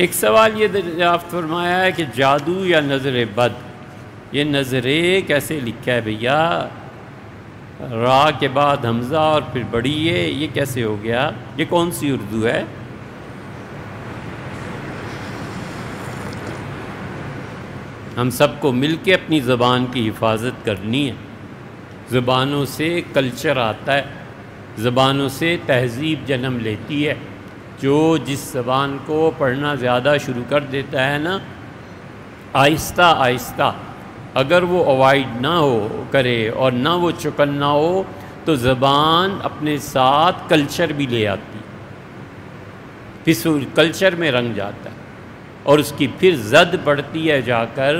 ایک سوال یہ دریافت فرمایا ہے کہ جادو یا نظر بد، یہ نظرے کیسے لکھا ہے بھیا؟ را کے بعد حمزہ اور پھر بڑی یہ کیسے ہو گیا؟ یہ کون سی اردو ہے؟ ہم سب کو مل کے اپنی زبان کی حفاظت کرنی ہے۔ زبانوں سے کلچر آتا ہے، زبانوں سے تہذیب جنم لیتی ہے۔ جو جس زبان کو پڑھنا زیادہ شروع کر دیتا ہے نا، آہستہ آہستہ اگر وہ اوائڈ نہ کرے اور نہ وہ چکنا ہو تو زبان اپنے ساتھ کلچر بھی لے آتی، پھر کلچر میں رنگ جاتا ہے اور اس کی پھر زد پڑتی ہے جا کر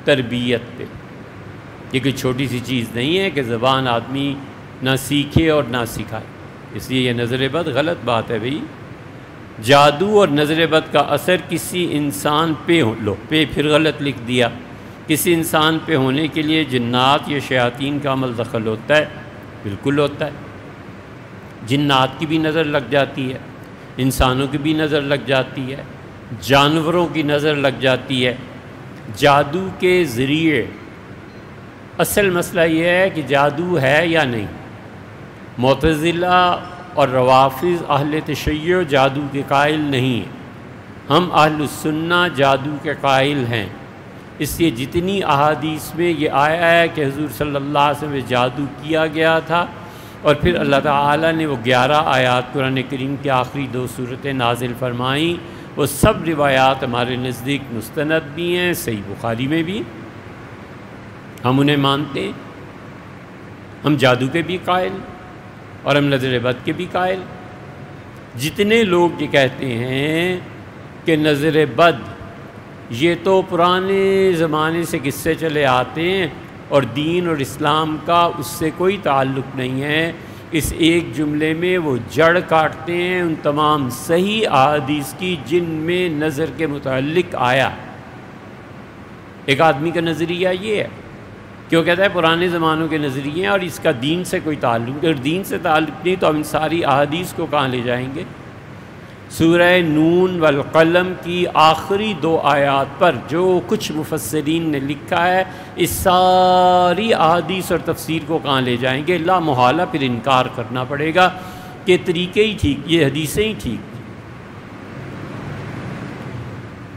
تربیت پہ۔ یہ کوئی چھوٹی سی چیز نہیں ہے کہ زبان آدمی نہ سیکھے اور نہ سکھائے۔ اس لیے یہ نظر بد غلط بات ہے بھئی۔ جادو اور نظر بد کا اثر کسی انسان پہ پھر غلط لکھ دیا۔ کسی انسان پہ ہونے کے لیے جنات یا شیاطین کا عمل دخل ہوتا ہے؟ بالکل ہوتا ہے۔ جنات کی بھی نظر لگ جاتی ہے، انسانوں کی بھی نظر لگ جاتی ہے، جانوروں کی نظر لگ جاتی ہے۔ جادو کے ذریعے اصل مسئلہ یہ ہے کہ جادو ہے یا نہیں۔ معتزلہ اور روافض اہل تشیع جادو کے قائل نہیں ہیں، ہم اہل السنہ جادو کے قائل ہیں۔ اس لیے جتنی احادیث میں یہ آیا ہے کہ حضور صلی اللہ علیہ وسلم جادو کیا گیا تھا اور پھر اللہ تعالیٰ نے وہ 11 آیات قرآن کریم کے آخری 2 سورتیں نازل فرمائیں، وہ سب روایات ہمارے نزدیک مستند بھی ہیں، صحیح بخاری میں بھی، ہم انہیں مانتے ہیں۔ ہم جادو کے بھی قائل اور ہم نظر بد کے بھی قائل۔ جتنے لوگ یہ کہتے ہیں کہ نظر بد یہ تو پرانے زمانے سے قصے چلے آتے ہیں اور دین اور اسلام کا اس سے کوئی تعلق نہیں ہے، اس ایک جملے میں وہ جڑ کاٹتے ہیں ان تمام صحیح احادیث کی جن میں نظر کے متعلق آیا۔ ایک آدمی کا نظریہ یہ ہے کہ وہ کہتا ہے پرانے زمانوں کے نظریے ہیں اور اس کا دین سے کوئی تعلق، اگر دین سے تعلق نہیں تو ہم ان ساری احادیث کو کہاں لے جائیں گے؟ سورہ نون والقلم کی آخری 2 آیات پر جو کچھ مفسرین نے لکھا ہے، اس ساری احادیث اور تفسیر کو کہاں لے جائیں گے؟ لا محالہ پھر انکار کرنا پڑے گا کہ طریقے ہی ٹھیک، یہ حدیثیں ہی ٹھیک۔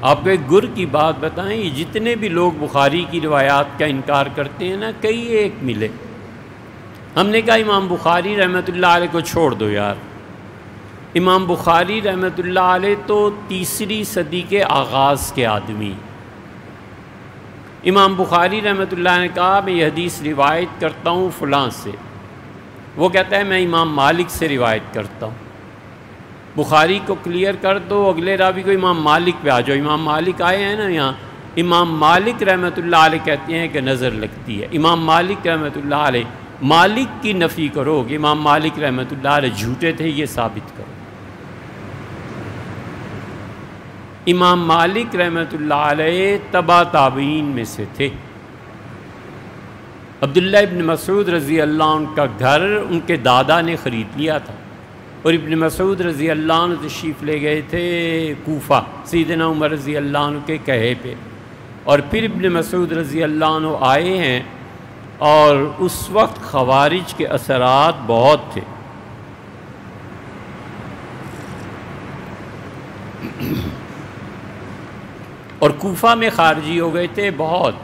آپ کو ایک گر کی بات بتائیں، یہ جتنے بھی لوگ بخاری کی روایات کا انکار کرتے ہیں نا، کئی ایک ملے۔ ہم نے کہا امام بخاری رحمۃ اللہ علیہ کو چھوڑ دو یار۔ امام بخاری رحمۃ اللہ علیہ تو 3ری صدی کے آغاز کے آدمی۔ امام بخاری رحمۃ اللہ نے کہا میں یہ حدیث روایت کرتا ہوں فلاں سے، وہ کہتا ہے میں امام مالک سے روایت کرتا ہوں۔ بخاری کو کلیئر کر دو، اگلے راوی کو امام مالک پہ آ جاؤ۔ امام مالک آئے ہیں نا یہاں، امام مالک رحمۃ اللہ علیہ کہتے ہیں کہ نظر لگتی ہے۔ امام مالک رحمۃ اللہ علیہ، مالک کی نفی کرو کہ امام مالک رحمۃ اللہ علیہ جھوٹے تھے، یہ ثابت کرو۔ امام مالک رحمۃ اللہ علیہ تبع تابعین میں سے تھے۔ عبداللہ ابن مسعود رضی اللہ عنہ کا گھر ان کے دادا نے خرید لیا تھا اور ابن مسعود رضی اللہ عنہ تشریف لے گئے تھے کوفہ سیدنا عمر رضی اللہ عنہ کے کہے پہ، اور پھر ابن مسعود رضی اللہ عنہ آئے ہیں اور اس وقت خوارج کے اثرات بہت تھے۔ اور کوفہ میں خارجی ہو گئے تھے بہت۔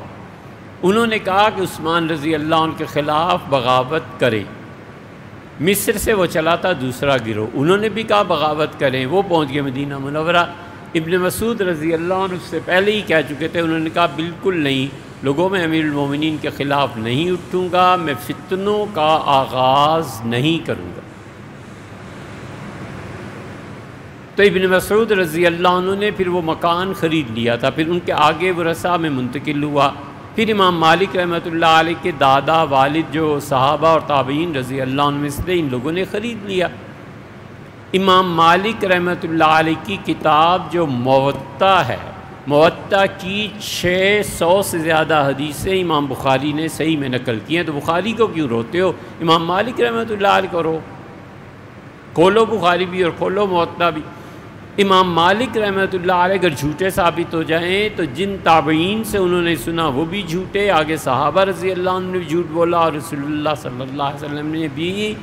انہوں نے کہا کہ عثمان رضی اللہ عنہ کے خلاف بغاوت کرے۔ مصر سے وہ چلا تھا دوسرا گروہ، انہوں نے بھی کہا بغاوت کریں، وہ پہنچ گئے مدینہ منورہ۔ ابن مسعود رضی اللہ عنہ اس سے پہلے ہی کہہ چکے تھے، انہوں نے کہا بالکل نہیں، لوگوں میں امیر المومنین کے خلاف نہیں اٹھوں گا، میں فتنوں کا آغاز نہیں کروں گا۔ تو ابن مسعود رضی اللہ عنہ نے پھر وہ مکان خرید لیا تھا، پھر ان کے آگے ورثہ میں منتقل ہوا۔ پھر امام مالک رحمۃ اللہ علیہ کے دادا والد جو صحابہ اور تابعین رضی اللہ عنہ میں سے ان لوگوں نے خرید لیا۔ امام مالک رحمۃ اللہ علیہ کی کتاب جو موطا ہے، موطا کی 600 سے زیادہ حدیثیں امام بخاری نے صحیح میں نقل کی ہیں، تو بخاری کو کیوں روتے ہو؟ امام مالک رحمۃ اللہ علیہ کو رو، کھولو بخاری بھی اور کھولو موطا بھی۔ امام مالک رحمۃ اللہ علیہ اگر جھوٹے ثابت ہو جائیں تو جن تابعین سے انہوں نے سنا وہ بھی جھوٹے، آگے صحابہ رضی اللہ عنہ نے بھی جھوٹ بولا، اور رسول اللہ صلی اللہ علیہ وسلم نے بھی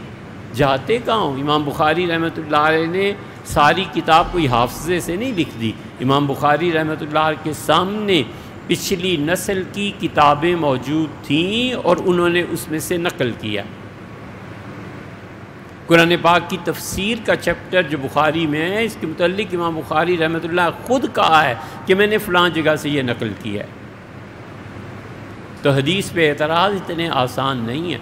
جاتے کہاں ہوں۔ امام بخاری رحمۃ اللہ علیہ نے ساری کتاب کوئی حافظے سے نہیں لکھ دی، امام بخاری رحمۃ اللہ علیہ کے سامنے پچھلی نسل کی کتابیں موجود تھیں اور انہوں نے اس میں سے نقل کیا۔ قرآن پاک کی تفسیر کا چیپٹر جو بخاری میں ہے، اس کے متعلق امام بخاری رحمۃ اللہ خود کہا ہے کہ میں نے فلاں جگہ سے یہ نقل کیا ہے۔ تو حدیث پہ اعتراض اتنے آسان نہیں ہے،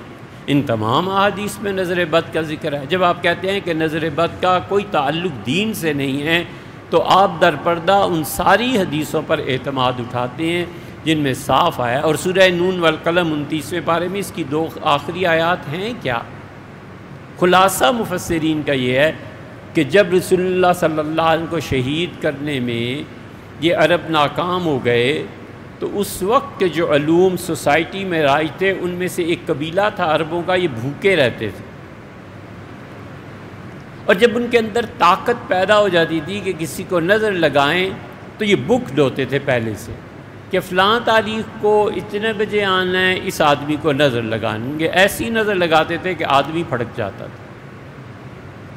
ان تمام احادیث میں نظر بد کا ذکر ہے۔ جب آپ کہتے ہیں کہ نظر بد کا کوئی تعلق دین سے نہیں ہے تو آپ در پردہ ان ساری حدیثوں پر اعتماد اٹھاتے ہیں جن میں صاف آیا، اور سورہ نون والقلم 29ویں پارے میں اس کی 2 آخری آیات ہیں کیا؟ خلاصہ مفسرین کا یہ ہے کہ جب رسول اللہ صلی اللہ علیہ وسلم کو شہید کرنے میں یہ عرب ناکام ہو گئے تو اس وقت کے جو علوم سوسائٹی میں رائج تھے ان میں سے ایک قبیلہ تھا عربوں کا، یہ بھوکے رہتے تھے، اور جب ان کے اندر طاقت پیدا ہو جاتی تھی کہ کسی کو نظر لگائیں تو یہ بکڈ ہوتے تھے پہلے سے کہ فلاں تاریخ کو اتنے بجے آنا ہے، اس آدمی کو نظر لگائیں گے، ایسی نظر لگاتے تھے کہ آدمی پھڑک جاتا تھا،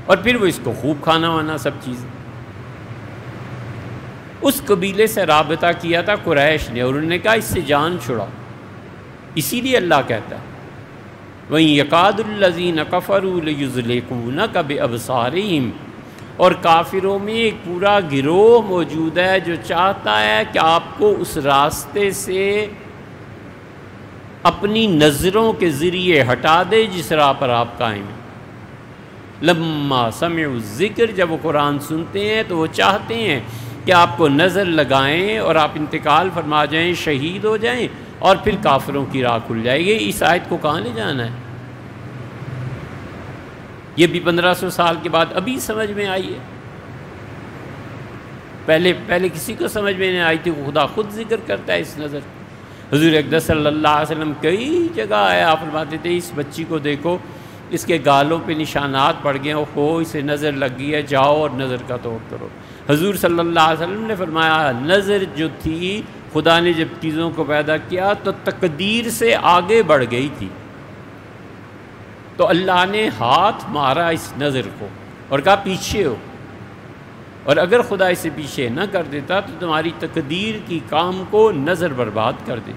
اور پھر وہ اس کو خوب کھانا وانا سب چیزیں۔ اس قبیلے سے رابطہ کیا تھا قریش نے، اور انہوں نے کہا اس سے جان چھڑاؤ، اسی لیے اللہ کہتا ہے وَإِن يَكَادُ الَّذِينَ كَفَرُوا لَيُزْلِقُونَكَ بِأَبْصَارِهِمْ، اور کافروں میں ایک پورا گروہ موجود ہے جو چاہتا ہے کہ آپ کو اس راستے سے اپنی نظروں کے ذریعے ہٹا دے جس راہ پر آپ قائم ہیں۔ لما سمعوا الذکر، جب وہ قرآن سنتے ہیں تو وہ چاہتے ہیں کہ آپ کو نظر لگائیں اور آپ انتقال فرما جائیں، شہید ہو جائیں، اور پھر کافروں کی راہ کھل جائے گی۔ اس آیت کو کہاں لے جانا ہے؟ یہ بھی 1500 سال کے بعد ابھی سمجھ میں آئی ہے، پہلے کسی کو سمجھ میں نہیں آئی تھی، خدا خود ذکر کرتا ہے اس نظر۔ حضور اقدس صلی اللہ علیہ وسلم کئی جگہ آیا، آپ فرماتے تھے اس بچی کو دیکھو، اس کے گالوں پہ نشانات پڑ گئے، ہو اسے نظر لگ گئی ہے، جاؤ اور نظر کا توڑ کرو۔ حضور صلی اللہ علیہ وسلم نے فرمایا نظر جو تھی خدا نے جب چیزوں کو پیدا کیا تو تقدیر سے آگے بڑھ گئی تھی، تو اللہ نے ہاتھ مارا اس نظر کو اور کہا پیچھے ہو، اور اگر خدا اسے پیچھے نہ کر دیتا تو تمہاری تقدیر کی کام کو نظر برباد کر دے۔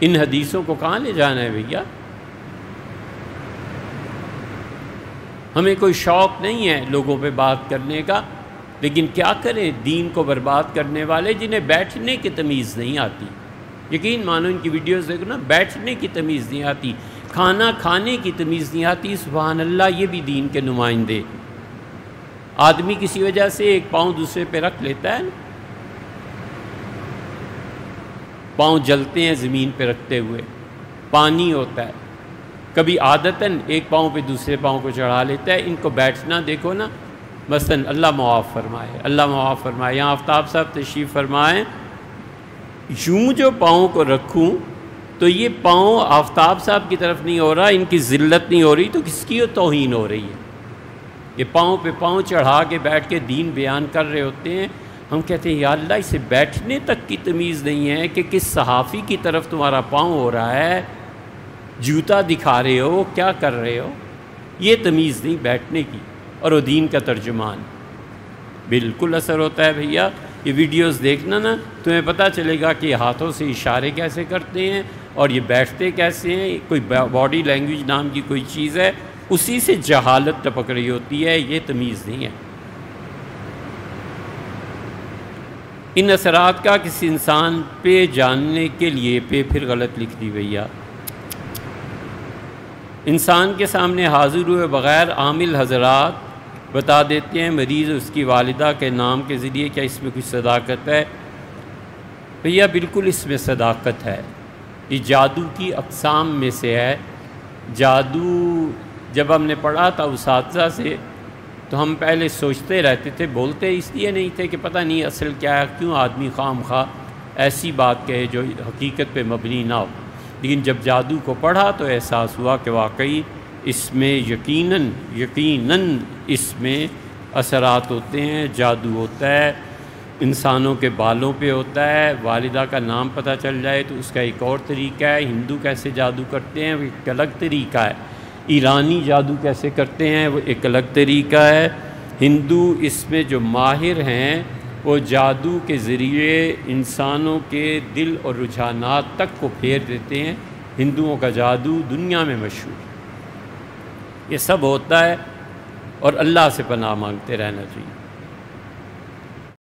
ان حدیثوں کو کہاں لے جانا ہے بھیا؟ ہمیں کوئی شوق نہیں ہے لوگوں پہ بات کرنے کا، لیکن کیا کریں دین کو برباد کرنے والے جنہیں بیٹھنے کی تمیز نہیں آتی۔ یقین مانو ان کی ویڈیوز دیکھو نا، بیٹھنے کی تمیز نہیں آتی، کھانا کھانے کی تمیز نہیں آتی۔ سبحان اللہ، یہ بھی دین کے نمائندے۔ آدمی کسی وجہ سے ایک پاؤں دوسرے پہ رکھ لیتا ہے، پاؤں جلتے ہیں زمین پہ رکھتے ہوئے، پانی ہوتا ہے، کبھی عادتاً ایک پاؤں پہ دوسرے پاؤں کو چڑھا لیتا ہے۔ ان کو بیٹھنا دیکھو نا، مثلاً اللہ معاف فرمائے، اللہ معاف فرمائے، یہاں آفتاب صاحب تشریف فرمائیں، یوں جو پاؤں کو رکھوں تو یہ پاؤں آفتاب صاحب کی طرف نہیں ہو رہا، ان کی ذلت نہیں ہو رہی، تو کس کی توہین ہو رہی ہے؟ یہ پاؤں پہ پاؤں چڑھا کے بیٹھ کے دین بیان کر رہے ہوتے ہیں، ہم کہتے ہیں یا اللہ اسے بیٹھنے تک کی تمیز نہیں ہے کہ کس صحافی کی طرف تمہارا پاؤں ہو رہا ہے، جوتا دکھا رہے ہو، کیا کر رہے ہو؟ یہ تمیز نہیں بیٹھنے کی، اور وہ دین کا ترجمان۔ بالکل اثر ہوتا ہے بھیا، یہ ویڈیوز دیکھنا نا، تمہیں پتہ چلے گا کہ یہ ہاتھوں سے اشارے کیسے کرتے ہیں اور یہ بیٹھتے کیسے ہیں، کوئی باڈی لینگویج نام کی کوئی چیز ہے، اسی سے جہالت ٹپک رہی ہوتی ہے، یہ تمیز نہیں ہے۔ ان اثرات کا کسی انسان پہ جاننے کے لیے پھر غلط لکھ دی بھیا۔ انسان کے سامنے حاضر ہوئے بغیر عامل حضرات بتا دیتے ہیں مریض اس کی والدہ کے نام کے ذریعے، کیا اس میں کچھ صداقت ہے؟ بھیا بالکل اس میں صداقت ہے، یہ جادو کی اقسام میں سے ہے۔ جادو جب ہم نے پڑھا تھا اساتذہ سے تو ہم پہلے سوچتے رہتے تھے، بولتے اس لیے نہیں تھے کہ پتہ نہیں اصل کیا ہے، کیوں آدمی خام خواہ ایسی بات کہے جو حقیقت پہ مبنی نہ ہو، لیکن جب جادو کو پڑھا تو احساس ہوا کہ واقعی اس میں یقیناً اس میں اثرات ہوتے ہیں، جادو ہوتا ہے، انسانوں کے بالوں پہ ہوتا ہے۔ والدہ کا نام پتہ چل جائے تو اس کا ایک اور طریقہ ہے۔ ہندو کیسے جادو کرتے ہیں وہ ایک الگ طریقہ ہے، ایرانی جادو کیسے کرتے ہیں وہ ایک الگ طریقہ ہے۔ ہندو اس میں جو ماہر ہیں وہ جادو کے ذریعے انسانوں کے دل اور رجحانات تک کو پھیر دیتے ہیں۔ ہندوؤں کا جادو دنیا میں مشہور ہے۔ یہ سب ہوتا ہے اور اللہ سے پناہ مانگتے رہنا چاہیے۔